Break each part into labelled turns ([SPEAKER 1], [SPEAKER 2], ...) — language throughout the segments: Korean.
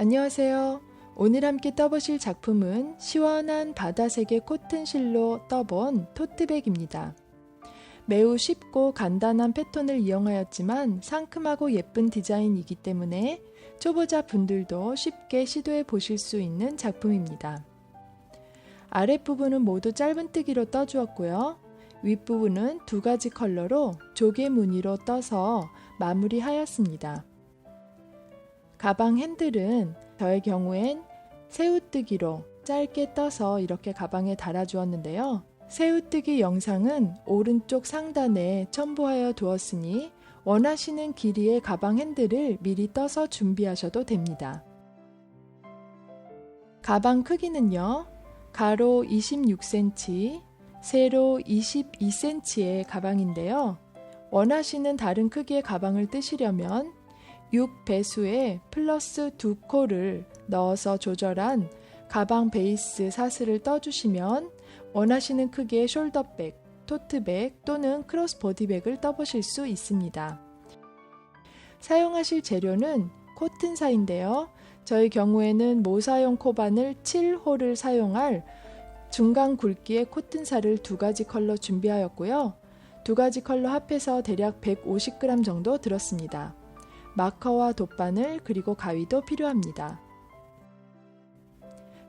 [SPEAKER 1] 안녕하세요. 오늘 함께 떠보실 작품은 시원한 바다색의 코튼실로 떠본 토트백입니다. 매우 쉽고 간단한 패턴을 이용하였지만 상큼하고 예쁜 디자인이기 때문에 초보자 분들도 쉽게 시도해 보실 수 있는 작품입니다. 아랫부분은 모두 짧은뜨기로 떠주었고요. 윗부분은 두 가지 컬러로 조개 무늬로 떠서 마무리하였습니다. 가방 핸들은 저의 경우엔 새우뜨기로 짧게 떠서 이렇게 가방에 달아주었는데요. 새우뜨기 영상은 오른쪽 상단에 첨부하여 두었으니 원하시는 길이의 가방 핸들을 미리 떠서 준비하셔도 됩니다. 가방 크기는요, 가로 26cm, 세로 22cm의 가방인데요. 원하시는 다른 크기의 가방을 뜨시려면 6배수에 플러스 2코를 넣어서 조절한 가방 베이스 사슬을 떠주시면 원하시는 크기의 숄더백, 토트백 또는 크로스보디백을 떠보실 수 있습니다. 사용하실 재료는 코튼사인데요. 저희 경우에는 모사용 코바늘 7호를 사용할 중간 굵기의 코튼사를 두 가지 컬러 준비하였고요. 두 가지 컬러 합해서 대략 150g 정도 들었습니다. 마커와 돗바늘 그리고 가위도 필요합니다.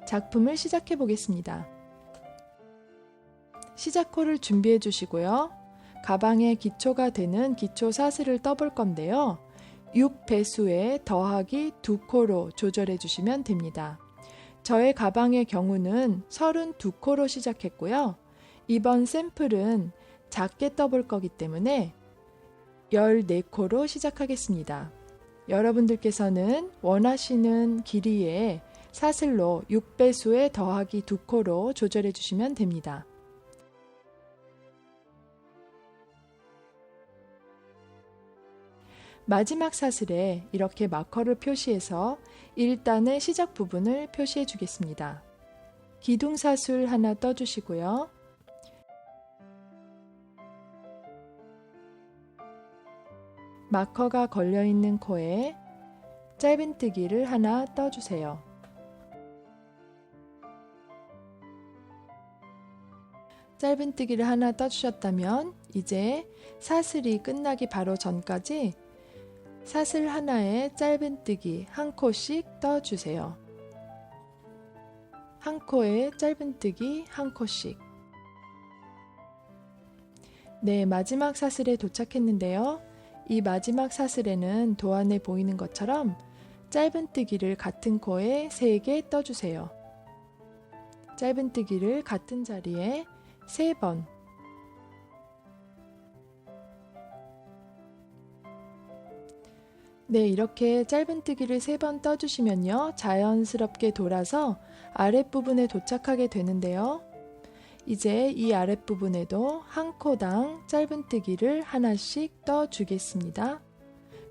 [SPEAKER 1] 작품을 시작해 보겠습니다. 시작코를 준비해 주시고요. 가방의 기초가 되는 기초 사슬을 떠볼 건데요. 6배수에 더하기 2코로 조절해 주시면 됩니다. 저의 가방의 경우는 32코로 시작했고요. 이번 샘플은 작게 떠볼 거기 때문에 14코로 시작하겠습니다. 여러분들께서는 원하시는 길이의 사슬로 6배수에 더하기 2코로 조절해 주시면 됩니다. 마지막 사슬에 이렇게 마커를 표시해서 1단의 시작 부분을 표시해 주겠습니다. 기둥사슬 하나 떠주시고요. 마커가 걸려있는 코에 짧은뜨기를 하나 떠주세요. 짧은뜨기를 하나 떠주셨다면 이제 사슬이 끝나기 바로 전까지 사슬 하나에 짧은뜨기 한 코씩 떠주세요. 한 코에 짧은뜨기 한 코씩. 네, 마지막 사슬에 도착했는데요. 이 마지막 사슬에는 도안에 보이는 것처럼 짧은뜨기를 같은 코에 3개 떠주세요. 짧은뜨기를 같은 자리에 3번. 네, 이렇게 짧은뜨기를 3번 떠주시면요. 자연스럽게 돌아서 아랫부분에 도착하게 되는데요. 이제 이 아랫부분에도 한 코당 짧은뜨기를 하나씩 떠주겠습니다.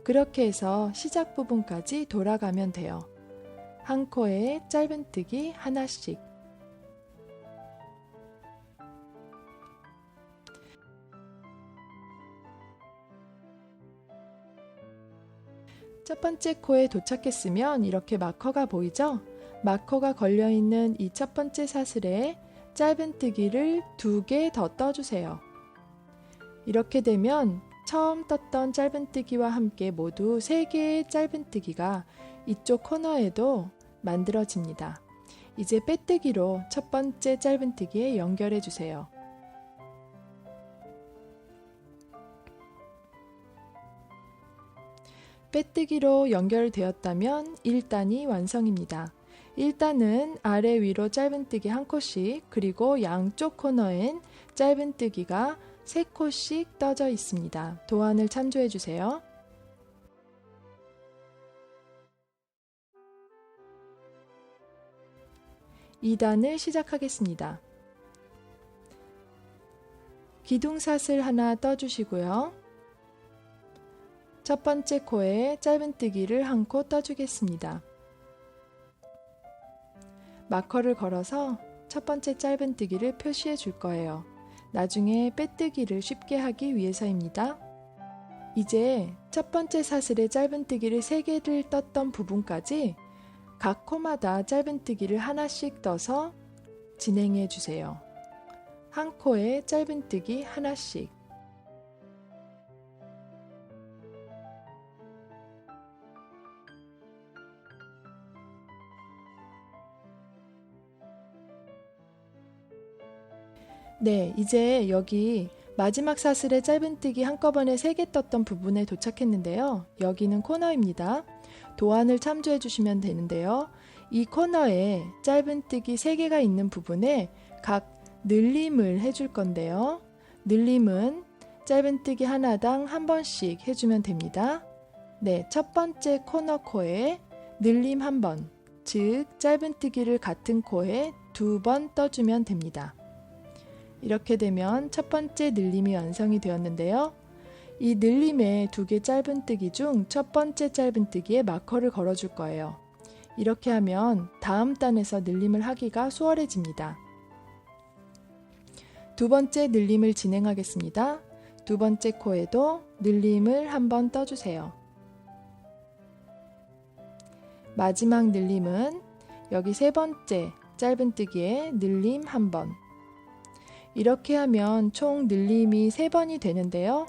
[SPEAKER 1] 그렇게 해서 시작 부분까지 돌아가면 돼요. 한 코에 짧은뜨기 하나씩. 첫 번째 코에 도착했으면 이렇게 마커가 보이죠? 마커가 걸려있는 이 첫 번째 사슬에 짧은뜨기를 2개 더 떠주세요. 이렇게 되면 처음 떴던 짧은뜨기와 함께 모두 3개의 짧은뜨기가 이쪽 코너에도 만들어집니다. 이제 빼뜨기로 첫 번째 짧은뜨기에 연결해 주세요. 빼뜨기로 연결되었다면 1단이 완성입니다. 1단은 아래 위로 짧은뜨기 한 코씩 그리고 양쪽 코너엔 짧은뜨기가 3코씩 떠져 있습니다. 도안을 참조해 주세요. (2단을) 시작하겠습니다. 기둥사슬 하나 떠주시고요. 첫 번째 코에 짧은뜨기를 한 코 떠주겠습니다. 마커를 걸어서 첫 번째 짧은뜨기를 표시해 줄 거예요. 나중에 빼뜨기를 쉽게 하기 위해서입니다. 이제 첫 번째 사슬에 짧은뜨기를 3개를 떴던 부분까지 각 코마다 짧은뜨기를 하나씩 떠서 진행해 주세요. 한 코에 짧은뜨기 하나씩. 네, 이제 여기 마지막 사슬에 짧은뜨기 한꺼번에 3개 떴던 부분에 도착했는데요. 여기는 코너입니다. 도안을 참조해 주시면 되는데요. 이 코너에 짧은뜨기 3개가 있는 부분에 각 늘림을 해줄 건데요. 늘림은 짧은뜨기 하나당 한 번씩 해주면 됩니다. 네, 첫 번째 코너 코에 늘림 한 번, 즉 짧은뜨기를 같은 코에 2번 떠주면 됩니다. 이렇게 되면 첫 번째 늘림이 완성이 되었는데요. 이 늘림의 2개 짧은뜨기 중 첫 번째 짧은뜨기에 마커를 걸어줄 거예요. 이렇게 하면 다음 단에서 늘림을 하기가 수월해집니다. 두 번째 늘림을 진행하겠습니다. 두 번째 코에도 늘림을 한번 떠주세요. 마지막 늘림은 여기 세 번째 짧은뜨기에 늘림 한 번. 이렇게 하면 총 늘림이 3번이 되는데요.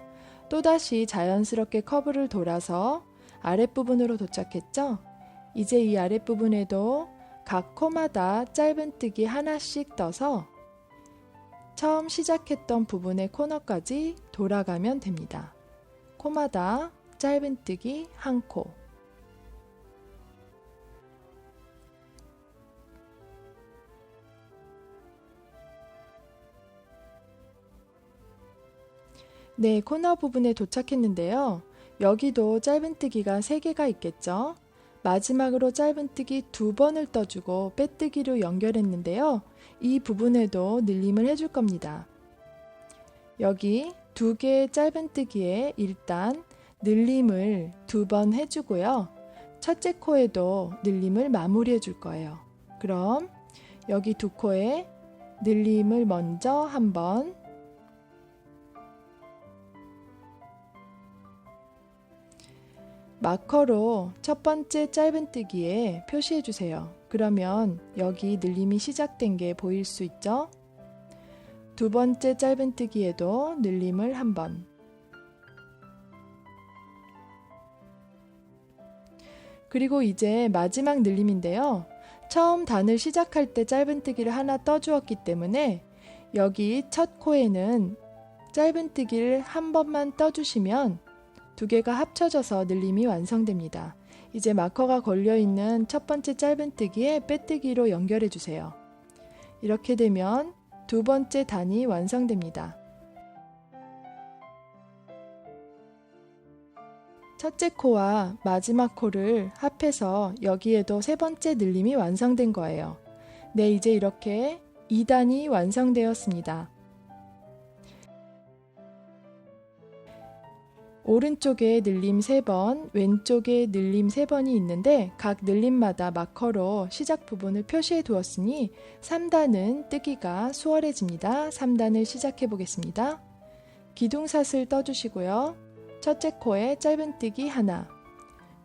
[SPEAKER 1] 또다시 자연스럽게 커브를 돌아서 아랫부분으로 도착했죠? 이제 이 아랫부분에도 각 코마다 짧은뜨기 하나씩 떠서 처음 시작했던 부분의 코너까지 돌아가면 됩니다. 코마다 짧은뜨기 한 코. 네, 코너 부분에 도착했는데요. 여기도 짧은뜨기가 3개가 있겠죠? 마지막으로 짧은뜨기 2번을 떠주고 빼뜨기로 연결했는데요. 이 부분에도 늘림을 해줄 겁니다. 여기 2개의 짧은뜨기에 일단 늘림을 2번 해주고요. 첫째 코에도 늘림을 마무리해 줄 거예요. 그럼 여기 2코에 늘림을 먼저 한번, 마커로 첫 번째 짧은뜨기에 표시해 주세요. 그러면 여기 늘림이 시작된 게 보일 수 있죠? 두 번째 짧은뜨기에도 늘림을 한 번. 그리고 이제 마지막 늘림인데요. 처음 단을 시작할 때 짧은뜨기를 하나 떠주었기 때문에 여기 첫 코에는 짧은뜨기를 한 번만 떠주시면 2개가 합쳐져서 늘림이 완성됩니다. 이제 마커가 걸려있는 첫 번째 짧은뜨기에 빼뜨기로 연결해 주세요. 이렇게 되면 두 번째 단이 완성됩니다. 첫째 코와 마지막 코를 합해서 여기에도 세 번째 늘림이 완성된 거예요. 네, 이제 이렇게 2단이 완성되었습니다. 오른쪽에 늘림 3번, 왼쪽에 늘림 3번이 있는데 각 늘림마다 마커로 시작 부분을 표시해 두었으니 3단은 뜨기가 수월해집니다. 3단을 시작해 보겠습니다. 기둥사슬 떠주시고요. 첫째 코에 짧은뜨기 하나,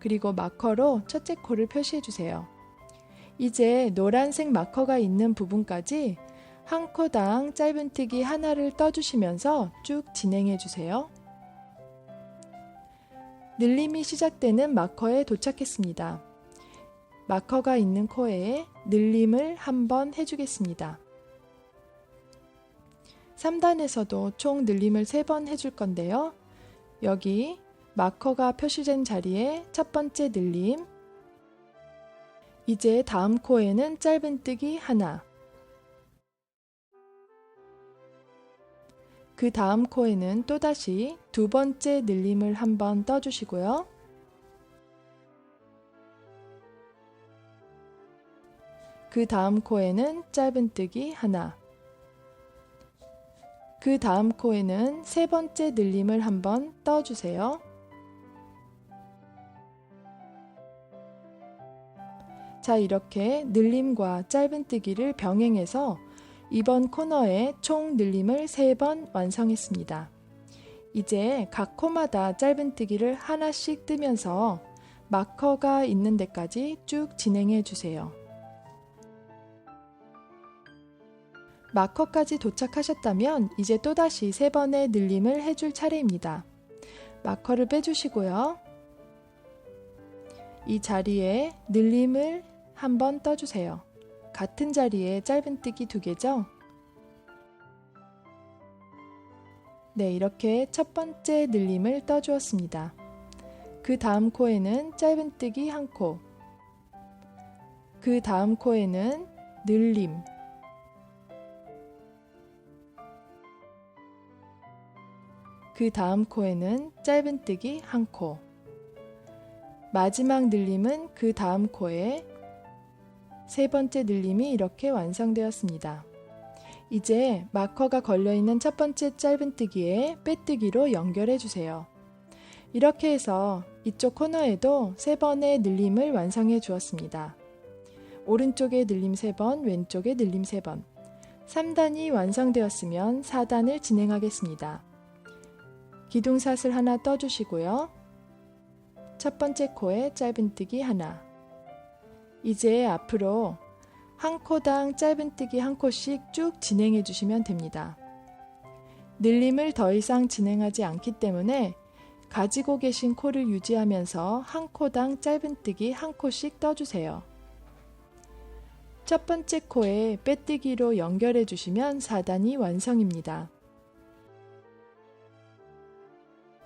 [SPEAKER 1] 그리고 마커로 첫째 코를 표시해 주세요. 이제 노란색 마커가 있는 부분까지 한 코당 짧은뜨기 하나를 떠주시면서 쭉 진행해 주세요. 늘림이 시작되는 마커에 도착했습니다. 마커가 있는 코에 늘림을 한번 해주겠습니다. 3단에서도 총 늘림을 3번 해줄 건데요. 여기 마커가 표시된 자리에 첫 번째 늘림, 이제 다음 코에는 짧은뜨기 하나, 그 다음 코에는 또다시 두 번째 늘림을 한번 떠주시고요. 그 다음 코에는 짧은뜨기 하나, 그 다음 코에는 세 번째 늘림을 한번 떠주세요. 자, 이렇게 늘림과 짧은뜨기를 병행해서 이번 코너에 총 늘림을 3번 완성했습니다. 이제 각 코마다 짧은뜨기를 하나씩 뜨면서 마커가 있는 데까지 쭉 진행해 주세요. 마커까지 도착하셨다면 이제 또다시 3번의 늘림을 해줄 차례입니다. 마커를 빼주시고요. 이 자리에 늘림을 한번 떠주세요. 같은 자리에 짧은뜨기 2개죠? 네, 이렇게 첫 번째 늘림을 떠주었습니다. 그 다음 코에는 짧은뜨기 1코, 그 다음 코에는 늘림, 그 다음 코에는 짧은뜨기 1코, 마지막 늘림은 그 다음 코에 3번째 늘림이 이렇게 완성되었습니다. 이제 마커가 걸려있는 첫 번째 짧은뜨기에 빼뜨기로 연결해 주세요. 이렇게 해서 이쪽 코너에도 3번의 늘림을 완성해 주었습니다. 오른쪽에 늘림 3번, 왼쪽에 늘림 3번. 3단이 완성되었으면 4단을 진행하겠습니다. 기둥사슬 하나 떠주시고요. 첫 번째 코에 짧은뜨기 하나. 이제 앞으로 한 코당 짧은뜨기 1코씩 쭉 진행해 주시면 됩니다. 늘림을 더 이상 진행하지 않기 때문에 가지고 계신 코를 유지하면서 한 코당 짧은뜨기 1코씩 떠주세요. 첫 번째 코에 빼뜨기로 연결해 주시면 4단이 완성입니다.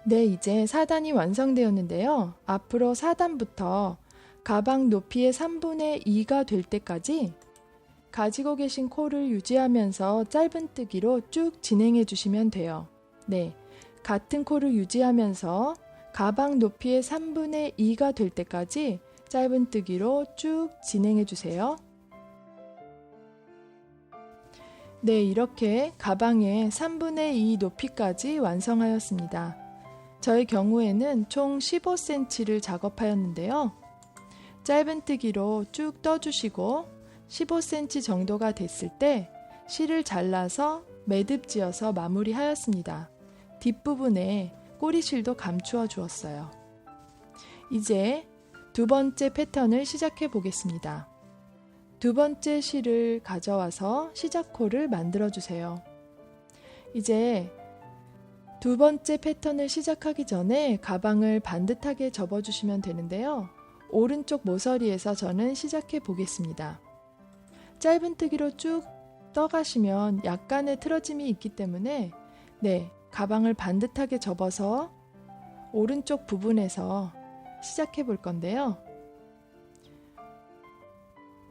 [SPEAKER 1] 네, 이제 4단이 완성되었는데요. 앞으로 4단부터 가방 높이의 3분의 2가 될 때까지 가지고 계신 코를 유지하면서 짧은뜨기로 쭉 진행해 주시면 돼요. 네, 같은 코를 유지하면서 가방 높이의 3분의 2가 될 때까지 짧은뜨기로 쭉 진행해 주세요. 네, 이렇게 가방의 3분의 2 높이까지 완성하였습니다. 저의 경우에는 총 15cm를 작업하였는데요. 짧은뜨기로 쭉 떠주시고 15cm 정도가 됐을 때 실을 잘라서 매듭지어서 마무리하였습니다. 뒷부분에 꼬리실도 감추어 주었어요. 이제 두 번째 패턴을 시작해 보겠습니다. 두 번째 실을 가져와서 시작코를 만들어 주세요. 이제 두 번째 패턴을 시작하기 전에 가방을 반듯하게 접어주시면 되는데요. 오른쪽 모서리에서 저는 시작해 보겠습니다. 짧은뜨기로 쭉 떠가시면 약간의 틀어짐이 있기 때문에 가방을 반듯하게 접어서 오른쪽 부분에서 시작해 볼 건데요.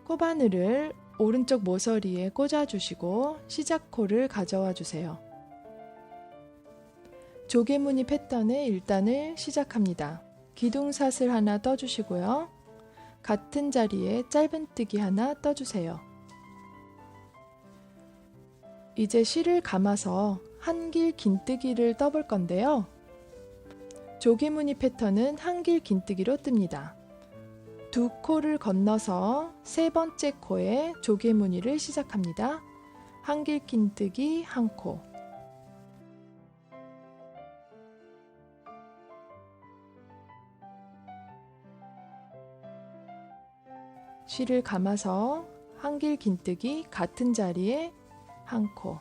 [SPEAKER 1] 코바늘을 오른쪽 모서리에 꽂아주시고 시작코를 가져와 주세요. 조개무늬 패턴의 1단을 시작합니다. 기둥사슬 하나 떠주시고요. 같은 자리에 짧은뜨기 하나 떠주세요. 이제 실을 감아서 한길 긴뜨기를 떠볼 건데요. 조개무늬 패턴은 한길 긴뜨기로 뜹니다. 두 코를 건너서 세 번째 코에 조개무늬를 시작합니다. 한길 긴뜨기 한 코. 실을 감아서 한길 긴뜨기 같은 자리에 한 코.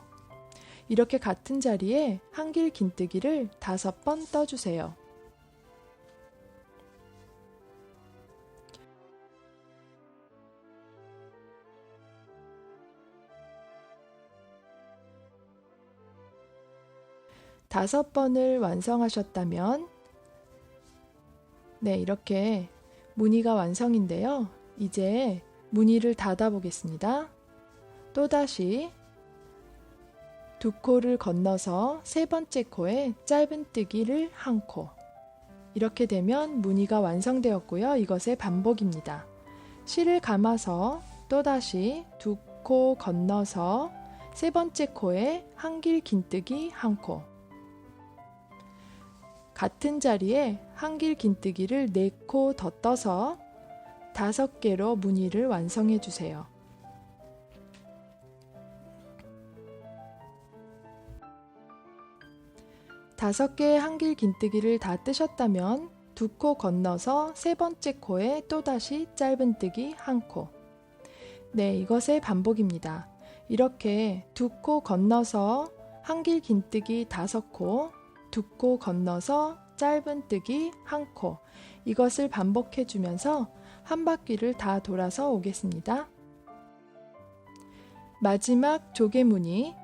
[SPEAKER 1] 이렇게 같은 자리에 한길 긴뜨기를 5번 떠주세요. 다섯 번을 완성하셨다면 이렇게 무늬가 완성인데요. 이제 무늬를 닫아 보겠습니다. 또다시 두 코를 건너서 세 번째 코에 짧은뜨기를 한 코. 이렇게 되면 무늬가 완성되었고요. 이것의 반복입니다. 실을 감아서 또다시 두 코 건너서 세 번째 코에 한길 긴뜨기 한 코. 같은 자리에 한길 긴뜨기를 4코 더 떠서 5개로 무늬를 완성해 주세요. 다섯 개의 한길 긴뜨기를 다 뜨셨다면 두 코 건너서 세 번째 코에 또다시 짧은뜨기 한 코. 네, 이것의 반복입니다. 이렇게 두 코 건너서 한길 긴뜨기 5코, 두 코 건너서 짧은뜨기 한 코. 이것을 반복해 주면서 한 바퀴를 다 돌아서 오겠습니다. 마지막 조개무늬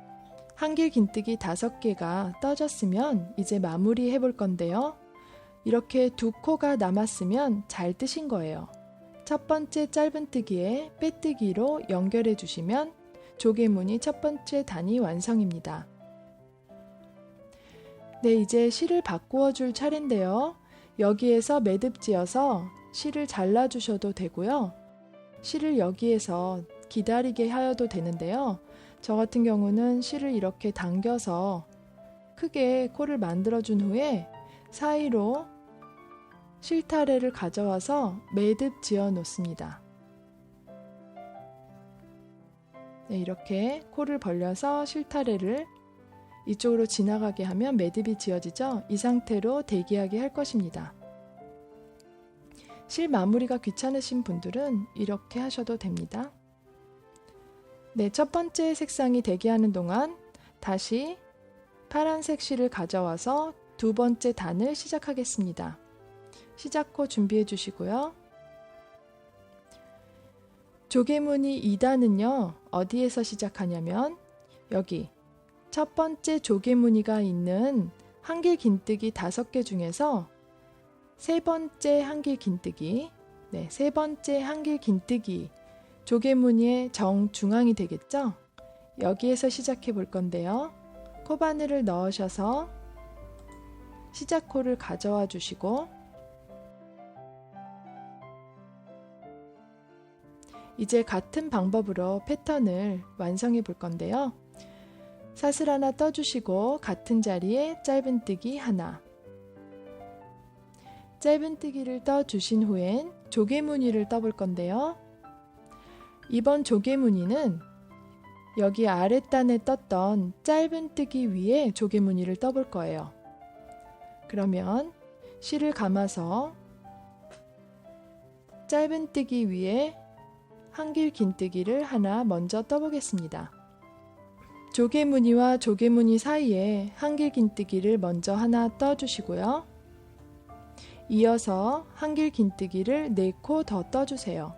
[SPEAKER 1] 한길 긴뜨기 5개가 떠졌으면 이제 마무리 해볼 건데요. 이렇게 두 코가 남았으면 잘 뜨신 거예요. 첫 번째 짧은뜨기에 빼뜨기로 연결해 주시면 조개무늬 첫 번째 단이 완성입니다. 네, 이제 실을 바꾸어 줄 차례인데요. 여기에서 매듭 지어서 실을 잘라 주셔도 되고요. 실을 여기에서 기다리게 하여도 되는데요. 저 같은 경우는 실을 이렇게 당겨서 크게 코를 만들어 준 후에 사이로 실타래를 가져와서 매듭 지어 놓습니다. 네, 이렇게 코를 벌려서 실타래를 이쪽으로 지나가게 하면 매듭이 지어지죠. 이 상태로 대기하게 할 것입니다. 실 마무리가 귀찮으신 분들은 이렇게 하셔도 됩니다. 네, 첫 번째 색상이 대기하는 동안 다시 파란색 실을 가져와서 두 번째 단을 시작하겠습니다. 시작코 준비해 주시고요. 조개무늬 2단은요, 어디에서 시작하냐면 여기 첫 번째 조개무늬가 있는 한길 긴뜨기 5개 중에서 세 번째 한길 긴뜨기, 네, 세 번째 한길 긴뜨기 조개무늬의 정중앙이 되겠죠? 여기에서 시작해 볼 건데요. 코바늘을 넣으셔서 시작코를 가져와 주시고 이제 같은 방법으로 패턴을 완성해 볼 건데요. 사슬 하나 떠주시고 같은 자리에 짧은뜨기 하나, 짧은뜨기를 떠주신 후엔 조개무늬를 떠볼 건데요. 이번 조개무늬는 여기 아랫단에 떴던 짧은뜨기 위에 조개무늬를 떠볼 거예요. 그러면 실을 감아서 짧은뜨기 위에 한길 긴뜨기를 하나 먼저 떠보겠습니다. 조개무늬와 조개무늬 사이에 한길 긴뜨기를 먼저 하나 떠주시고요. 이어서 한길 긴뜨기를 4코 더 떠주세요.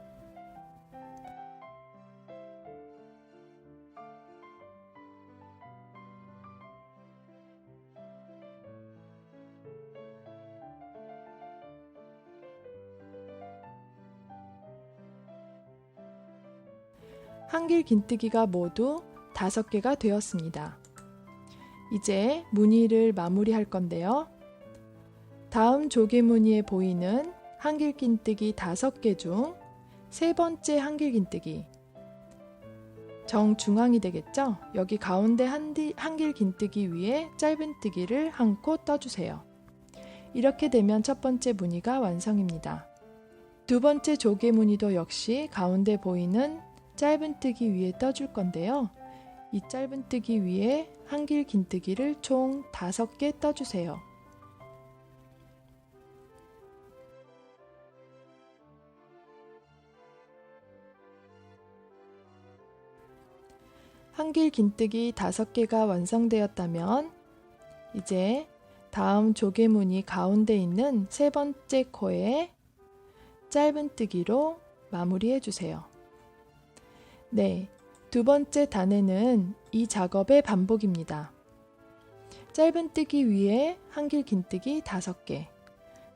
[SPEAKER 1] 한길 긴뜨기가 모두 5개가 되었습니다. 이제 무늬를 마무리할 건데요. 다음 조개무늬에 보이는 한길 긴뜨기 5개 중 세 번째 한길 긴뜨기 정중앙이 되겠죠? 여기 가운데 한길 긴뜨기 위에 짧은뜨기를 한 코 떠주세요. 이렇게 되면 첫 번째 무늬가 완성입니다. 두 번째 조개무늬도 역시 가운데 보이는 짧은뜨기 위에 떠줄 건데요. 이 짧은뜨기 위에 한길 긴뜨기를 총 5개 떠주세요. 한길 긴뜨기 5개가 완성되었다면 이제 다음 조개무늬 가운데 있는 세 번째 코에 짧은뜨기로 마무리해 주세요. 네, 두 번째 단에는 이 작업의 반복입니다. 짧은뜨기 위에 한길 긴뜨기 5개,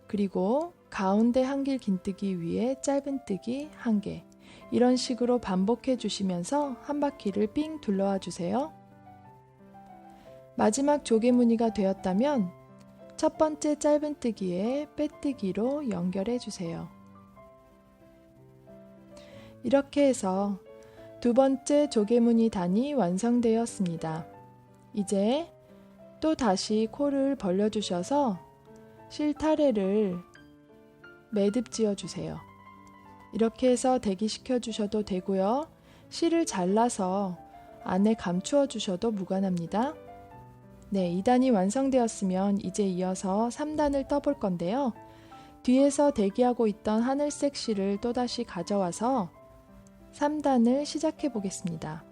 [SPEAKER 1] 그리고 가운데 한길 긴뜨기 위에 짧은뜨기 1개, 이런 식으로 반복해 주시면서 한 바퀴를 삥 둘러와 주세요. 마지막 조개무늬가 되었다면 첫 번째 짧은뜨기에 빼뜨기로 연결해 주세요. 이렇게 해서 두 번째 조개무늬 단이 완성되었습니다. 이제 또 다시 코를 벌려주셔서 실타래를 매듭 지어주세요. 이렇게 해서 대기시켜 주셔도 되고요. 실을 잘라서 안에 감추어 주셔도 무관합니다. 네, 2단이 완성되었으면 이제 이어서 3단을 떠볼 건데요. 뒤에서 대기하고 있던 하늘색 실을 또다시 가져와서 3단을 시작해 보겠습니다.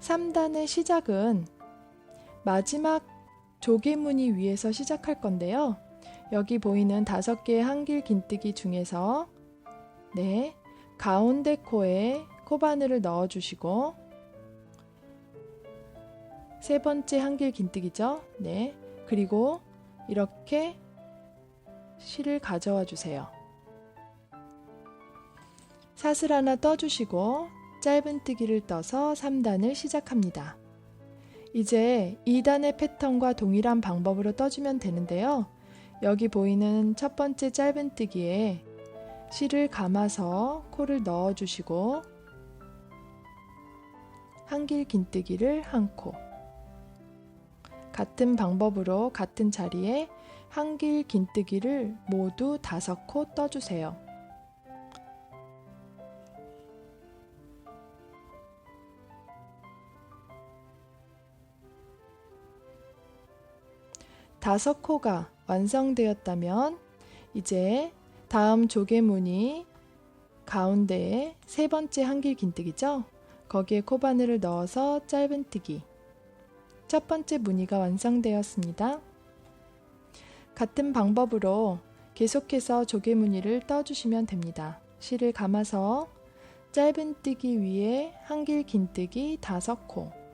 [SPEAKER 1] 3단의 시작은 마지막 조개무늬 위에서 시작할 건데요. 여기 보이는 5개의 한길 긴뜨기 중에서 가운데 코에 코바늘을 넣어주시고 세 번째 한길 긴뜨기죠. 그리고 이렇게 실을 가져와 주세요. 사슬 하나 떠주시고 짧은뜨기를 떠서 3단을 시작합니다. 이제 2단의 패턴과 동일한 방법으로 떠주면 되는데요. 여기 보이는 첫 번째 짧은뜨기에 실을 감아서 코를 넣어주시고 한길 긴뜨기를 한 코, 같은 방법으로 같은 자리에 한길 긴뜨기를 모두 5코 떠주세요. 다섯 코가 완성되었다면 이제 다음 조개무늬 가운데에 세 번째 한길 긴뜨기죠? 거기에 코바늘을 넣어서 짧은뜨기. 첫 번째 무늬가 완성되었습니다. 같은 방법으로 계속해서 조개무늬를 떠주시면 됩니다. 실을 감아서 짧은뜨기 위에 한길 긴뜨기 5코.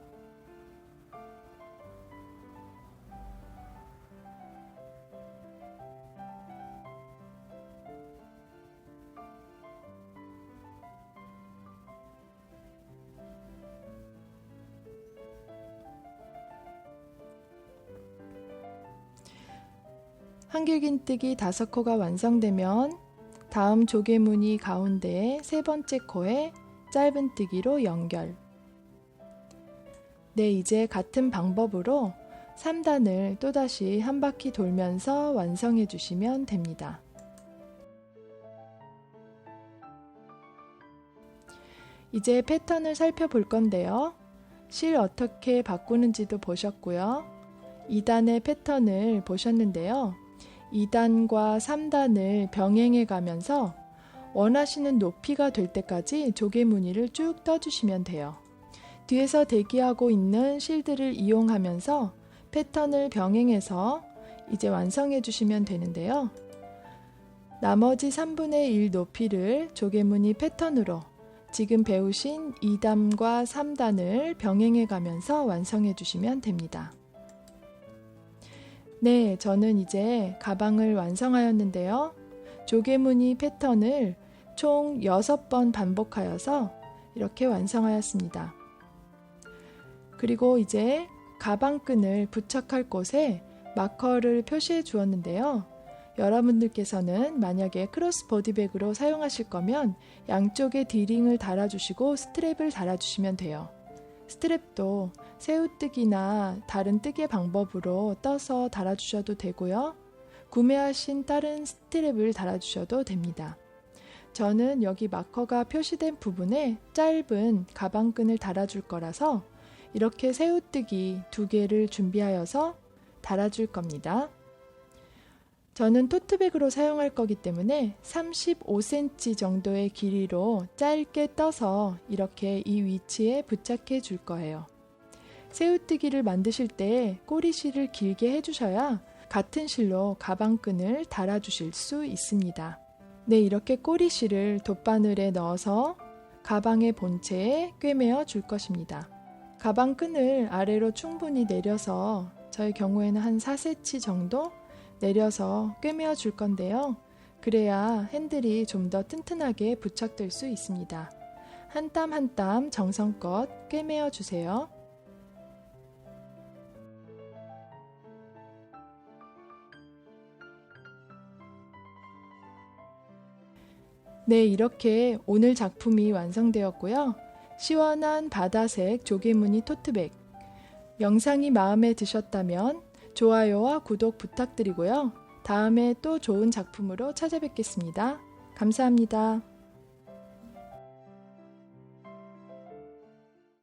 [SPEAKER 1] 한길 긴뜨기 5코가 완성되면 다음 조개무늬 가운데에 세 번째 코에 짧은뜨기로 연결. 이제 같은 방법으로 3단을 또다시 한 바퀴 돌면서 완성해 주시면 됩니다. 이제 패턴을 살펴볼 건데요. 실 어떻게 바꾸는지도 보셨고요. 2단의 패턴을 보셨는데요. 2단과 3단을 병행해 가면서 원하시는 높이가 될 때까지 조개무늬를 쭉 떠주시면 돼요. 뒤에서 대기하고 있는 실들을 이용하면서 패턴을 병행해서 이제 완성해 주시면 되는데요. 나머지 3분의 1 높이를 조개무늬 패턴으로 지금 배우신 2단과 3단을 병행해 가면서 완성해 주시면 됩니다. 저는 이제 가방을 완성하였는데요. 조개무늬 패턴을 총 6번 반복하여서 이렇게 완성하였습니다. 그리고 이제 가방끈을 부착할 곳에 마커를 표시해 주었는데요. 여러분들께서는 만약에 크로스 보디백으로 사용하실 거면 양쪽에 디링을 달아주시고 스트랩을 달아주시면 돼요. 스트랩도 새우뜨기나 다른 뜨개 방법으로 떠서 달아주셔도 되고요. 구매하신 다른 스트랩을 달아주셔도 됩니다. 저는 여기 마커가 표시된 부분에 짧은 가방끈을 달아줄 거라서 이렇게 새우뜨기 2개를 준비하여서 달아줄 겁니다. 저는 토트백으로 사용할 거기 때문에 35cm 정도의 길이로 짧게 떠서 이렇게 이 위치에 부착해 줄 거예요. 새우뜨기를 만드실 때 꼬리실을 길게 해주셔야 같은 실로 가방끈을 달아주실 수 있습니다. 이렇게 꼬리실을 돗바늘에 넣어서 가방의 본체에 꿰매어 줄 것입니다. 가방끈을 아래로 충분히 내려서 저의 경우에는 한 4cm 정도 내려서 꿰매어 줄 건데요. 그래야 핸들이 좀 더 튼튼하게 부착될 수 있습니다. 한 땀 한 땀 정성껏 꿰매어 주세요. 이렇게 오늘 작품이 완성되었고요. 시원한 바다색 조개무늬 토트백. 영상이 마음에 드셨다면 좋아요와 구독 부탁드리고요. 다음에 또 좋은 작품으로 찾아뵙겠습니다. 감사합니다.